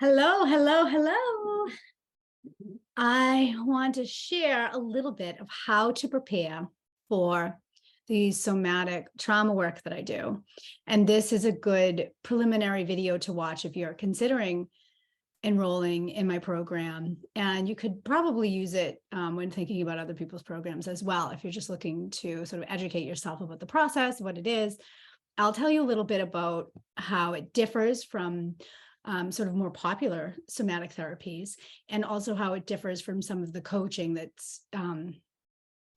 Hello, hello, hello. I want to share a little bit of how to prepare for the somatic trauma work that I do. And this is a good preliminary video to watch if you're considering enrolling in my program. And you could probably use it when thinking about other people's programs as well. If you're just looking to sort of educate yourself about the process, what it is, I'll tell you a little bit about how it differs from sort of more popular somatic therapies, and also how it differs from some of the coaching that's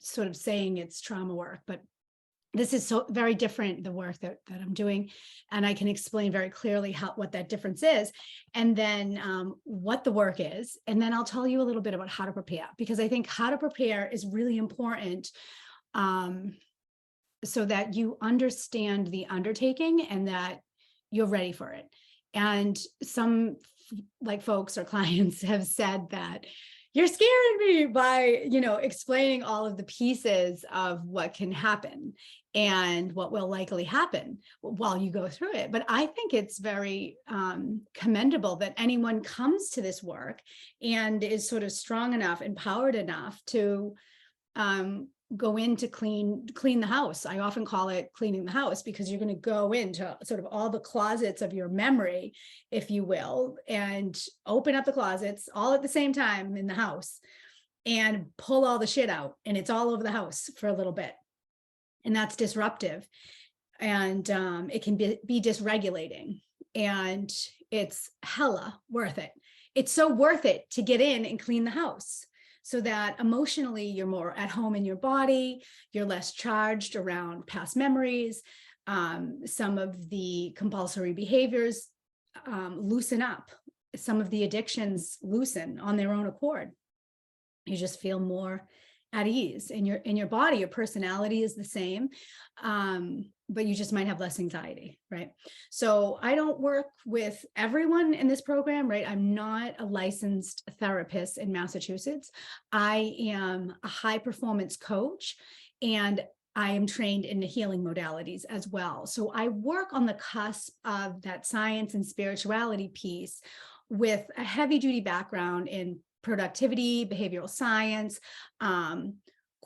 sort of saying it's trauma work. But this is so very different, the work that I'm doing, and I can explain very clearly what that difference is, and then what the work is, and then I'll tell you a little bit about how to prepare, because I think how to prepare is really important, so that you understand the undertaking and that you're ready for it. And some folks or clients have said that you're scaring me by, explaining all of the pieces of what can happen and what will likely happen while you go through it. But I think it's very commendable that anyone comes to this work and is sort of strong enough, empowered enough to go in to clean the house. I often call it cleaning the house, because you're going to go into sort of all the closets of your memory, if you will, and open up the closets all at the same time in the house and pull all the shit out. And it's all over the house for a little bit. And that's disruptive. And it can be dysregulating. And it's hella worth it. It's so worth it to get in and clean the house, so that emotionally you're more at home in your body, you're less charged around past memories. Some of the compulsory behaviors loosen up. Some of the addictions loosen on their own accord. You just feel more at ease in your body. Your personality is the same, but you just might have less anxiety, right? So I don't work with everyone in this program, right? I'm not a licensed therapist in Massachusetts. I am a high performance coach, and I am trained in the healing modalities as well. So I work on the cusp of that science and spirituality piece with a heavy duty background in productivity, behavioral science,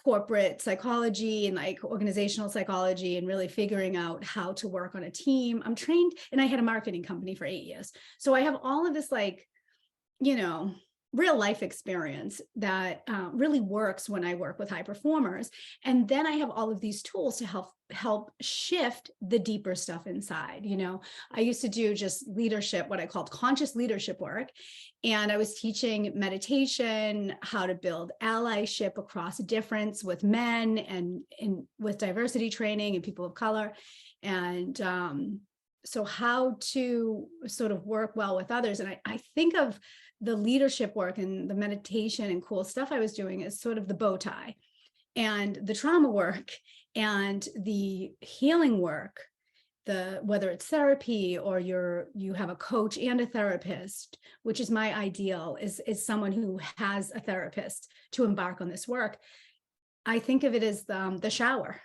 corporate psychology, and organizational psychology, and really figuring out how to work on a team. I'm trained, and I had a marketing company for 8 years. So I have all of this real life experience that really works when I work with high performers. And then I have all of these tools to help shift the deeper stuff inside. I used to do just leadership, what I called conscious leadership work. And I was teaching meditation, how to build allyship across difference with men, and with diversity training and people of color. And so how to sort of work well with others. And I think of the leadership work and the meditation and cool stuff I was doing as sort of the bow tie, and the trauma work and the healing work, whether it's therapy or you have a coach and a therapist, which is my ideal, is someone who has a therapist to embark on this work. I think of it as the shower.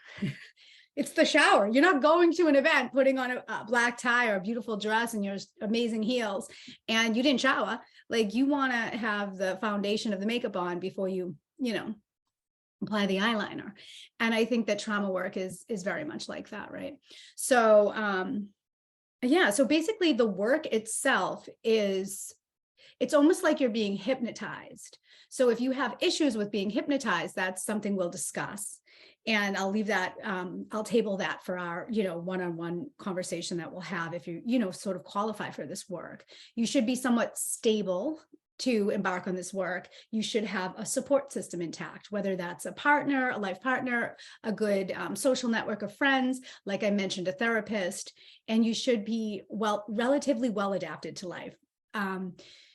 It's the shower. You're not going to an event putting on a black tie or a beautiful dress and your amazing heels, and you didn't shower. You want to have the foundation of the makeup on before you apply the eyeliner. And I think that trauma work is very much like that, right? So so basically the work itself it's almost like you're being hypnotized. So if you have issues with being hypnotized, that's something we'll discuss. And I'll leave that, I'll table that for our, one-on-one conversation that we'll have if you, sort of qualify for this work. You should be somewhat stable to embark on this work. You should have a support system intact, whether that's a partner, a life partner, a good social network of friends, like I mentioned, a therapist, and you should be relatively well adapted to life.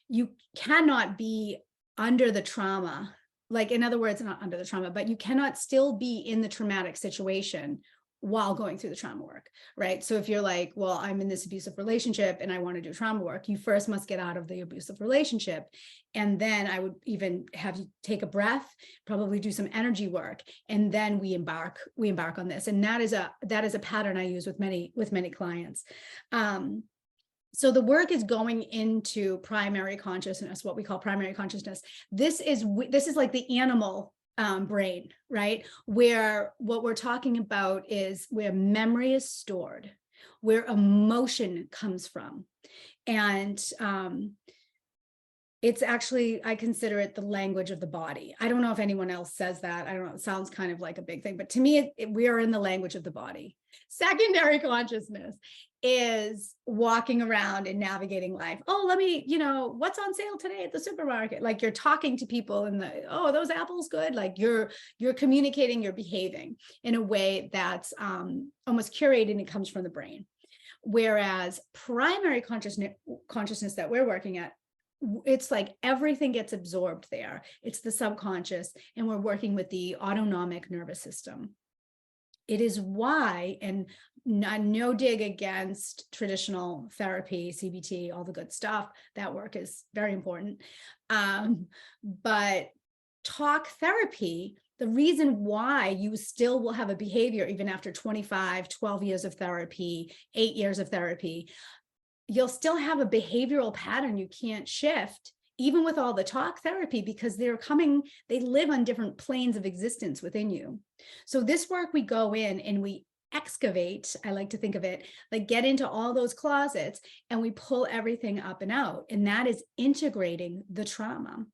You cannot be under the trauma. In other words, not under the trauma, but you cannot still be in the traumatic situation while going through the trauma work, right? So if you're like, well, I'm in this abusive relationship and I want to do trauma work, you first must get out of the abusive relationship. And then I would even have you take a breath, probably do some energy work, and then we embark on this. And that is a pattern I use with many clients. So the work is going into primary consciousness, what we call primary consciousness. This is like the animal brain, right? Where what we're talking about is where memory is stored, where emotion comes from. And it's actually, I consider it the language of the body. I don't know if anyone else says that. I don't know, it sounds kind of like a big thing, but to me, we are in the language of the body. Secondary consciousness is walking around and navigating life. Oh, let me, what's on sale today at the supermarket? Like you're talking to people and oh, those apples good. Like you're communicating, you're behaving in a way that's almost curated and it comes from the brain. Whereas primary consciousness that we're working at, it's like everything gets absorbed there. It's the subconscious, and we're working with the autonomic nervous system. It is why, and no dig against traditional therapy, CBT, all the good stuff. That work is very important. But talk therapy, the reason why you still will have a behavior even after 25, 12 years of therapy, 8 years of therapy, you'll still have a behavioral pattern you can't shift, even with all the talk therapy, because they live on different planes of existence within you. So this work, we go in and we excavate, I like to think of it, like get into all those closets and we pull everything up and out. And that is integrating the trauma.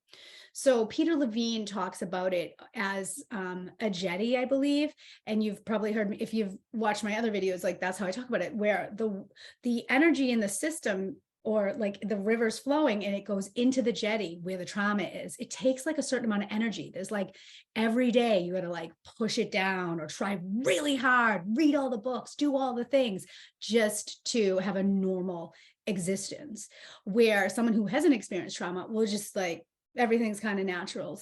So Peter Levine talks about it as a jetty, I believe. And you've probably heard me, if you've watched my other videos, like that's how I talk about it, where the energy in the system, or like the river's flowing and it goes into the jetty where the trauma is. It takes like a certain amount of energy. There's like every day you got to like push it down or try really hard, read all the books, do all the things just to have a normal existence. Where someone who hasn't experienced trauma will just like, everything's kind of natural,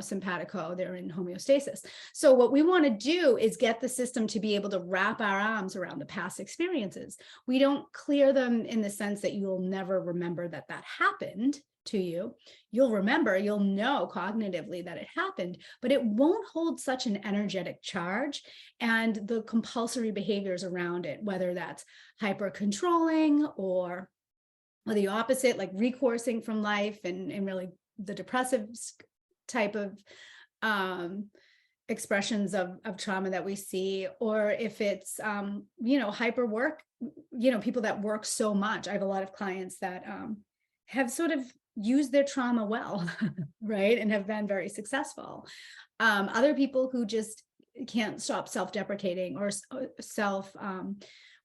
simpatico, they're in homeostasis. So what we want to do is get the system to be able to wrap our arms around the past experiences. We don't clear them in the sense that you'll never remember that happened to you. You'll remember, you'll know cognitively that it happened, but it won't hold such an energetic charge and the compulsory behaviors around it, whether that's hyper controlling or the opposite, like recoursing from life and really the depressive type of expressions of trauma that we see, or if it's, hyper work, people that work so much. I have a lot of clients that have sort of used their trauma well, right? And have been very successful. Other people who just can't stop self-deprecating or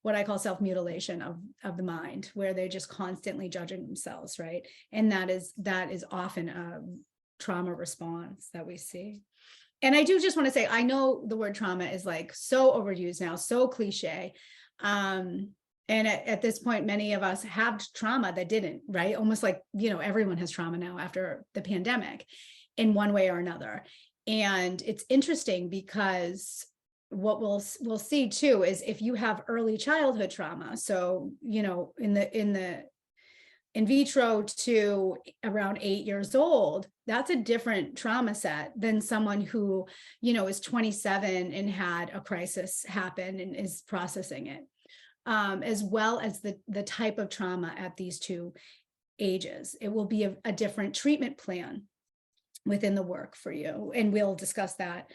what I call self-mutilation of the mind, where they're just constantly judging themselves, right? And that is often a trauma response that we see. And I do just want to say, I know the word trauma is like so overused now, so cliche. And at this point, many of us have trauma that didn't, right? Almost like, everyone has trauma now after the pandemic in one way or another. And it's interesting because what we'll see too is if you have early childhood trauma, so in the in vitro to around 8 years old, that's a different trauma set than someone who is 27 and had a crisis happen and is processing it, as well as the type of trauma at these two ages. It will be a different treatment plan within the work for you, and we'll discuss that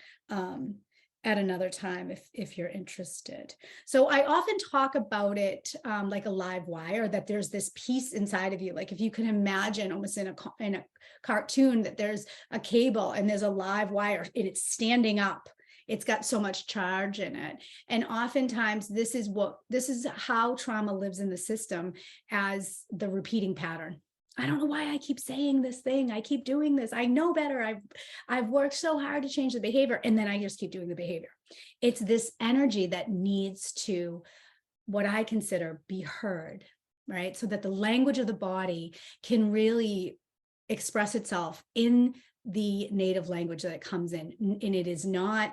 at another time if you're interested. So I often talk about it like a live wire, that there's this piece inside of you. Like if you can imagine almost in a cartoon that there's a cable and there's a live wire and it's standing up. It's got so much charge in it. And oftentimes this is how trauma lives in the system, as the repeating pattern. I don't know why I keep saying this thing. I keep doing this. I know better. I've worked so hard to change the behavior, and then I just keep doing the behavior. It's this energy that needs to, what I consider, be heard, right? So that the language of the body can really express itself in the native language that it comes in. And it is not,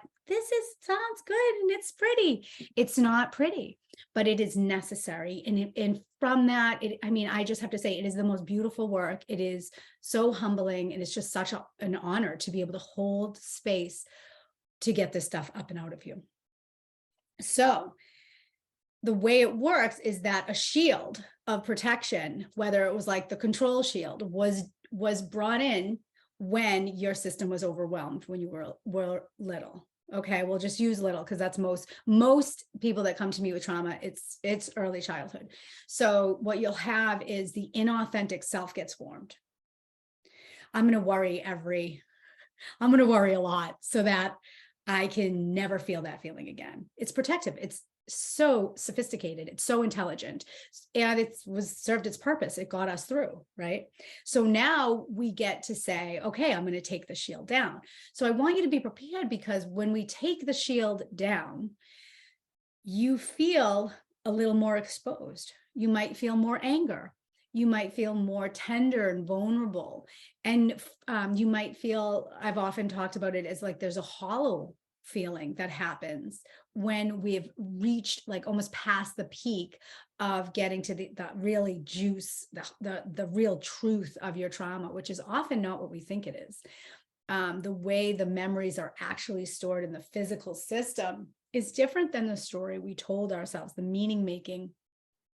sounds good and it's pretty. It's not pretty, but it is necessary. And from that, I just have to say, it is the most beautiful work. It is so humbling. And it's just such an honor to be able to hold space to get this stuff up and out of you. So the way it works is that a shield of protection, whether it was like the control shield, was brought in when your system was overwhelmed when you were little. Okay, we'll just use little because that's most people that come to me with trauma, it's early childhood. So what you'll have is the inauthentic self gets formed. I'm going to worry a lot so that I can never feel that feeling again. It's protective. It's so sophisticated. It's so intelligent, and it was served its purpose. It got us through, right? So now we get to say, okay, I'm going to take the shield down. So I want you to be prepared, because when we take the shield down, you feel a little more exposed. You might feel more anger. You might feel more tender and vulnerable. And you might feel, I've often talked about it as like there's a hollow feeling that happens when we've reached like almost past the peak of getting to the really juice, the real truth of your trauma, which is often not what we think it is. The way the memories are actually stored in the physical system is different than the story we told ourselves, the meaning making,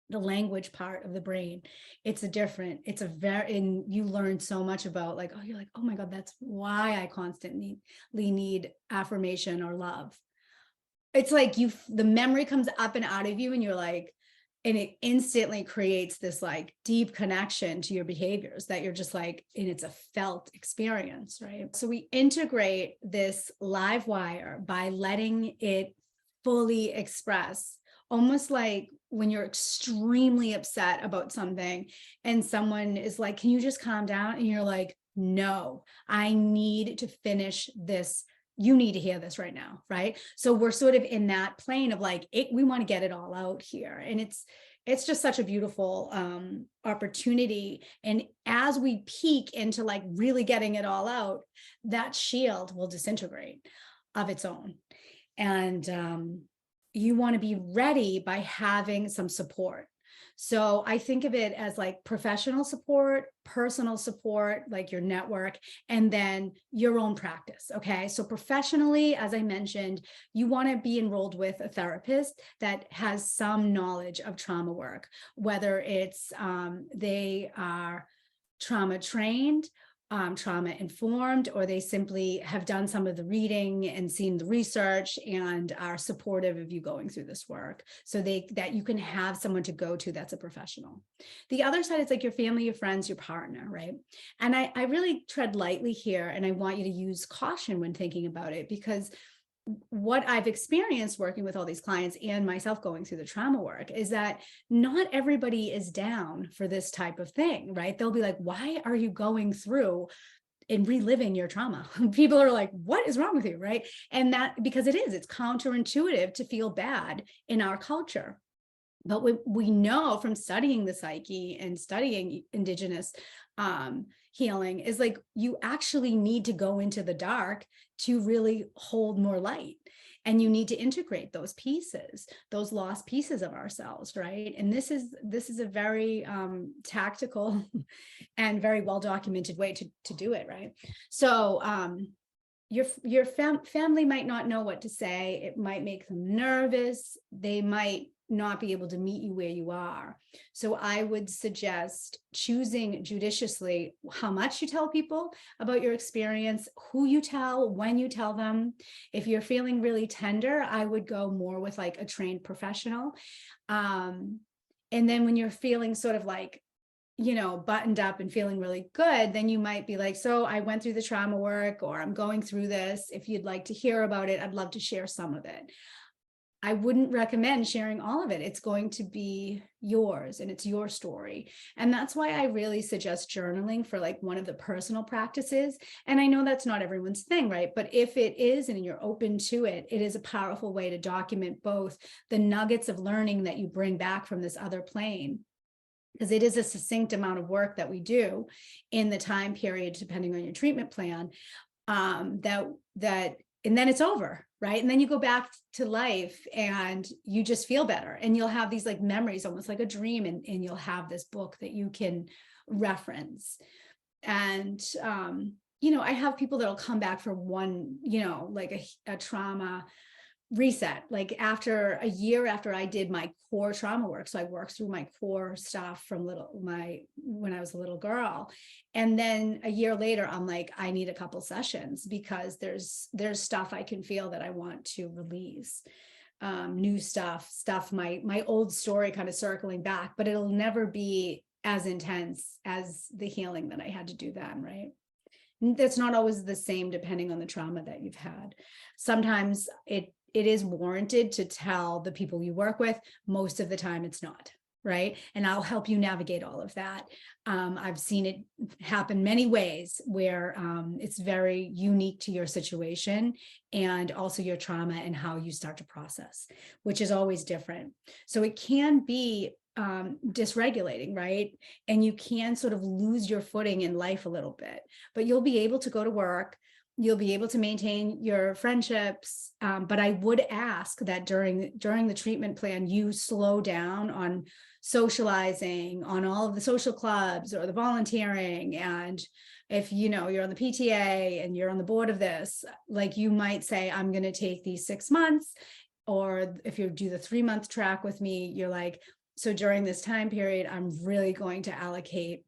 the language part of the brain. And you learn so much about like, you're like, oh my God, that's why I constantly need affirmation or love. It's like the memory comes up and out of you, and you're like, and it instantly creates this like deep connection to your behaviors that you're just like, and it's a felt experience, right? So we integrate this live wire by letting it fully express, almost like when you're extremely upset about something and someone is like, can you just calm down? And you're like, no, I need to finish this. You need to hear this right now, right? So we're sort of in that plane of like, we want to get it all out here. And it's just such a beautiful opportunity. And as we peak into like really getting it all out, that shield will disintegrate of its own. And you want to be ready by having some support. So I think of it as like professional support, personal support, like your network, and then your own practice. Okay. So professionally, as I mentioned, you want to be enrolled with a therapist that has some knowledge of trauma work, whether it's they are trauma trained, trauma informed, or they simply have done some of the reading and seen the research and are supportive of you going through this work, so that you can have someone to go to that's a professional. The other side is like your family, your friends, your partner, right? And I really tread lightly here, and I want you to use caution when thinking about it, because what I've experienced working with all these clients and myself going through the trauma work is that not everybody is down for this type of thing, right? They'll be like, why are you going through and reliving your trauma? People are like, what is wrong with you, right? And that, because it's counterintuitive to feel bad in our culture. But we know from studying the psyche and studying indigenous healing is like, you actually need to go into the dark to really hold more light. And you need to integrate those pieces, those lost pieces of ourselves, right? And this is a very tactical and very well-documented way to do it, right? So your family might not know what to say. It might make them nervous. They might not be able to meet you where you are. So I would suggest choosing judiciously how much you tell people about your experience, who you tell, when you tell them. If you're feeling really tender, I would go more with like a trained professional. And then when you're feeling sort of like, buttoned up and feeling really good, then you might be like, so I went through the trauma work, or I'm going through this. If you'd like to hear about it, I'd love to share some of it. I wouldn't recommend sharing all of it. It's going to be yours and it's your story. And that's why I really suggest journaling for like one of the personal practices. And I know that's not everyone's thing, right? But if it is, and you're open to it, it is a powerful way to document both the nuggets of learning that you bring back from this other plane, because it is a succinct amount of work that we do in the time period, depending on your treatment plan, and then it's over, right? And then you go back to life and you just feel better, and you'll have these like memories, almost like a dream, and you'll have this book that you can reference. And, I have people that'll come back for one, like a trauma reset, like after a year after I did my core trauma work. So I worked through my core stuff from when I was a little girl. And then a year later, I'm like, I need a couple sessions because there's stuff I can feel that I want to release. New stuff, my old story kind of circling back, but it'll never be as intense as the healing that I had to do then, right? That's not always the same depending on the trauma that you've had. Sometimes it is warranted to tell the people you work with. Most of the time it's not, right? And I'll help you navigate all of that. I've seen it happen many ways where it's very unique to your situation and also your trauma and how you start to process, which is always different. So it can be dysregulating, right? And you can sort of lose your footing in life a little bit, but you'll be able to go to work. You'll be able to maintain your friendships. But I would ask that during the treatment plan, you slow down on socializing, on all of the social clubs or the volunteering. And if you're on the PTA and you're on the board of this, like you might say, I'm going to take these 6 months. Or if you do the 3-month track with me, you're like, so during this time period, I'm really going to allocate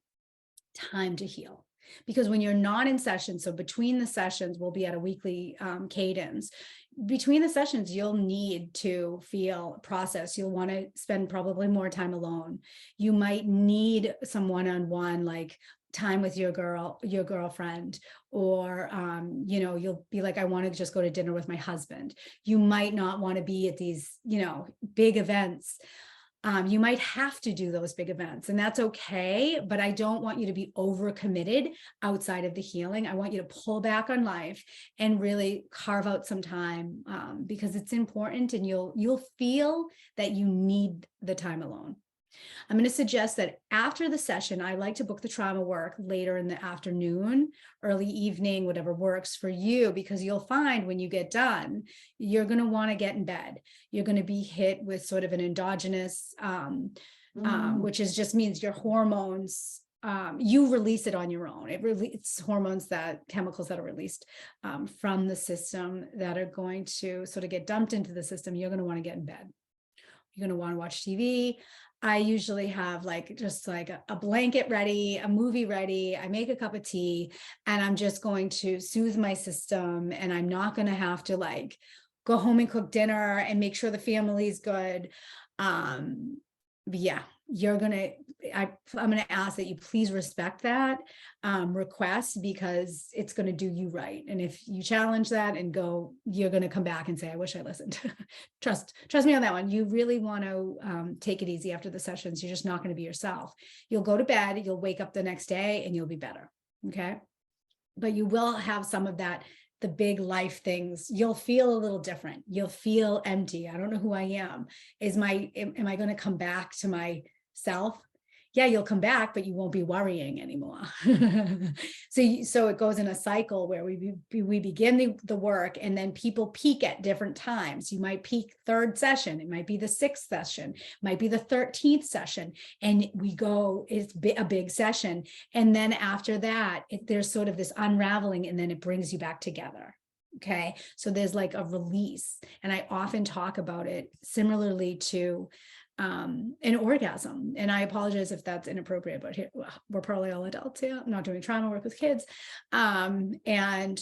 time to heal. Because when you're not in session, so between the sessions, we'll be at a weekly cadence. Between the sessions, you'll need to feel, process. You'll want to spend probably more time alone. You might need some one-on-one, like time with your girlfriend, or you'll be like, I want to just go to dinner with my husband. You might not want to be at these big events. You might have to do those big events, and that's okay, but I don't want you to be overcommitted outside of the healing. I want you to pull back on life and really carve out some time, because it's important, and you'll feel that you need the time alone. I'm going to suggest that after the session, I like to book the trauma work later in the afternoon, early evening, whatever works for you, because you'll find when you get done, you're going to want to get in bed. You're going to be hit with sort of an endogenous, which just means your hormones, you release it on your own. It's chemicals that are released from the system that are going to sort of get dumped into the system. You're going to want to get in bed. You're going to want to watch TV. I usually have just a blanket ready, a movie ready. I make a cup of tea, and I'm just going to soothe my system. And I'm not going to have to go home and cook dinner and make sure the family's good. But yeah, I'm going to ask that you please respect that request, because it's going to do you right. And if you challenge that and go, you're going to come back and say, I wish I listened. Trust me on that one. You really want to take it easy after the sessions. You're just not going to be yourself. You'll go to bed, you'll wake up the next day, and you'll be better. Okay. But you will have some of that, the big life things. You'll feel a little different. You'll feel empty. I don't know who I am. Am I going to come back to myself? Yeah, you'll come back, but you won't be worrying anymore. So it goes in a cycle where we begin the work, and then people peak at different times. You might peak 3rd session. It might be the 6th session, it might be the 13th session. And it's a big session. And then after that, there's sort of this unraveling, and then it brings you back together. Okay. So there's like a release. And I often talk about it similarly to an orgasm. And I apologize if that's inappropriate, but here, we're probably all adults here. I'm not doing trauma work with kids. And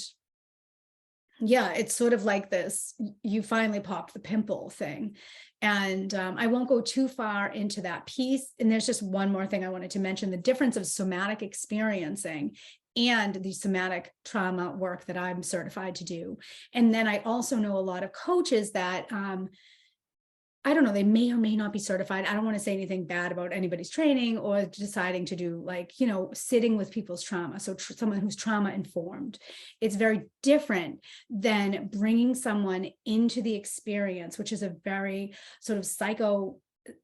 yeah, it's sort of like this, you finally popped the pimple thing. And I won't go too far into that piece. And there's just one more thing I wanted to mention, the difference of somatic experiencing and the somatic trauma work that I'm certified to do. And then I also know a lot of coaches that I don't know, they may or may not be certified. I don't want to say anything bad about anybody's training or deciding to do sitting with people's trauma. So someone who's trauma informed. It's very different than bringing someone into the experience, which is a very sort of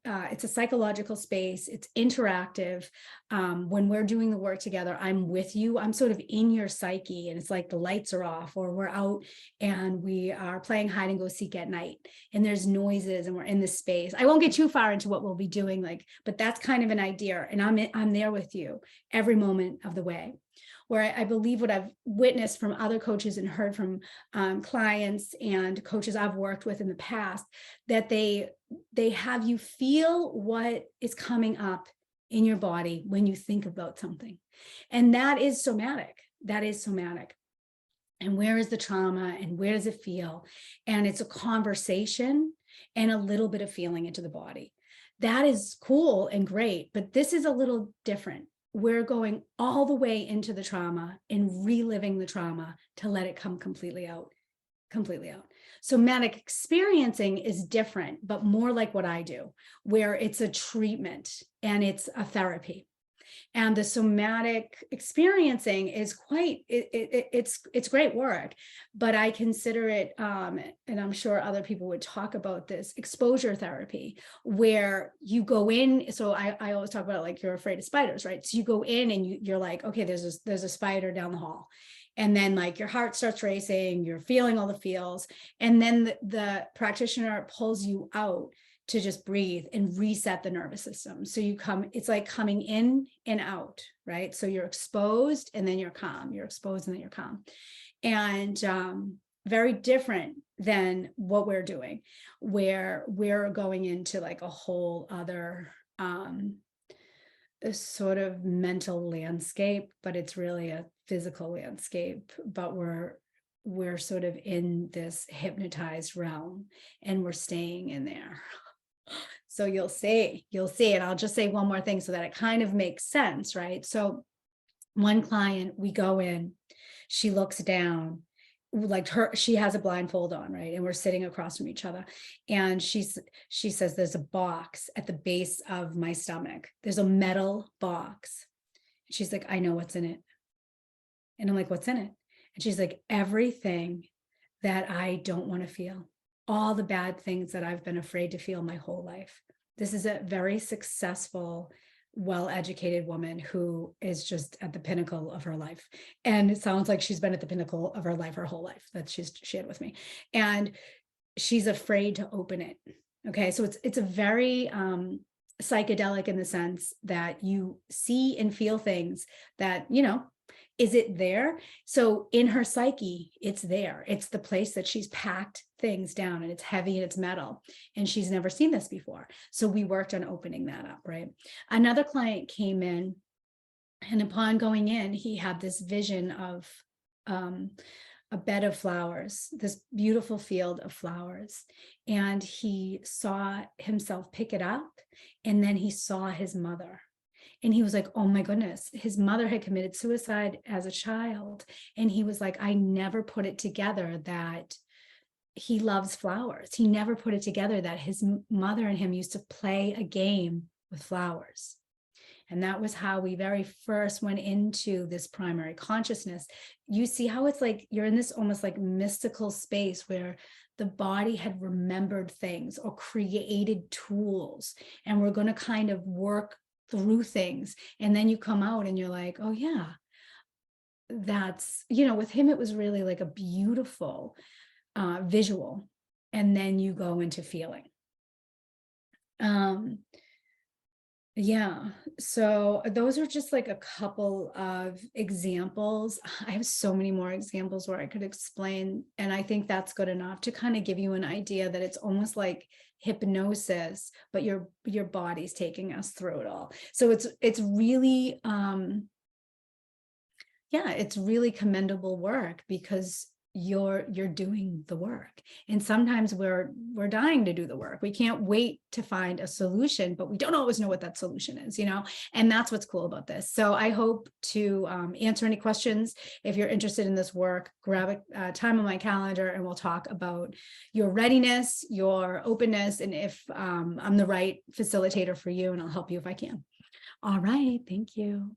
it's a psychological space. It's interactive. When we're doing the work together, I'm with you. I'm sort of in your psyche, and it's like the lights are off, or we're out and we are playing hide and go seek at night, and there's noises, and we're in this space. I won't get too far into what we'll be doing, but that's kind of an idea. And I'm there with you every moment of the way. where I believe what I've witnessed from other coaches and heard from clients and coaches I've worked with in the past, that they have you feel what is coming up in your body when you think about something. And that is somatic. That is somatic. And where is the trauma and where does it feel? And it's a conversation and a little bit of feeling into the body. That is cool and great, but this is a little different. We're going all the way into the trauma and reliving the trauma to let it come completely out. Somatic experiencing is different, but more like what I do, where it's a treatment and it's a therapy. And the somatic experiencing is it's great work, but I consider it, and I'm sure other people would talk about this, exposure therapy, where you go in. So I always talk about, like, you're afraid of spiders, right? So you go in and you're like, okay, there's a spider down the hall. And then, like, your heart starts racing, you're feeling all the feels. And then the practitioner pulls you out to just breathe and reset the nervous system. So it's like coming in and out, right? So you're exposed and then you're calm, you're exposed and then you're calm. And very different than what we're doing, where we're going into like a whole other sort of mental landscape, but it's really a physical landscape, but we're sort of in this hypnotized realm and we're staying in there. So you'll see, and I'll just say one more thing so that it kind of makes sense, right? So one client, we go in, she looks down, like she has a blindfold on, right? And we're sitting across from each other. And she says, there's a box at the base of my stomach. There's a metal box. She's like, I know what's in it. And I'm like, what's in it? And she's like, everything that I don't want to feel. All the bad things that I've been afraid to feel my whole life. This is a very successful, well-educated woman who is just at the pinnacle of her life. And it sounds like she's been at the pinnacle of her life her whole life that she's shared with me. And she's afraid to open it. Okay, so it's a very psychedelic in the sense that you see and feel things that, is it there? So in her psyche, it's there. It's the place that she's packed things down, and it's heavy and it's metal, and she's never seen this before. So we worked on opening that up, right? Another client came in, and upon going in, he had this vision of a bed of flowers, this beautiful field of flowers. And he saw himself pick it up, and then he saw his mother. And he was like, oh my goodness, his mother had committed suicide as a child. And he was like, I never put it together that he loves flowers. He never put it together that his mother and him used to play a game with flowers. And that was how we very first went into this primary consciousness. You see how it's like you're in this almost like mystical space where the body had remembered things or created tools, and we're going to kind of work through things. And then you come out and you're like, oh yeah, that's, with him, it was really like a beautiful visual. And then you go into feeling. Yeah, so those are just like a couple of examples. I have so many more examples where I could explain, and I think that's good enough to kind of give you an idea that it's almost like hypnosis, but your body's taking us through it all. So it's really it's really commendable work, because you're doing the work. And sometimes we're dying to do the work. We can't wait to find a solution, but we don't always know what that solution is, and that's what's cool about this. So I hope to answer any questions. If you're interested in this work, grab a time on my calendar and we'll talk about your readiness, your openness, and if I'm the right facilitator for you, and I'll help you if I can. All right, thank you.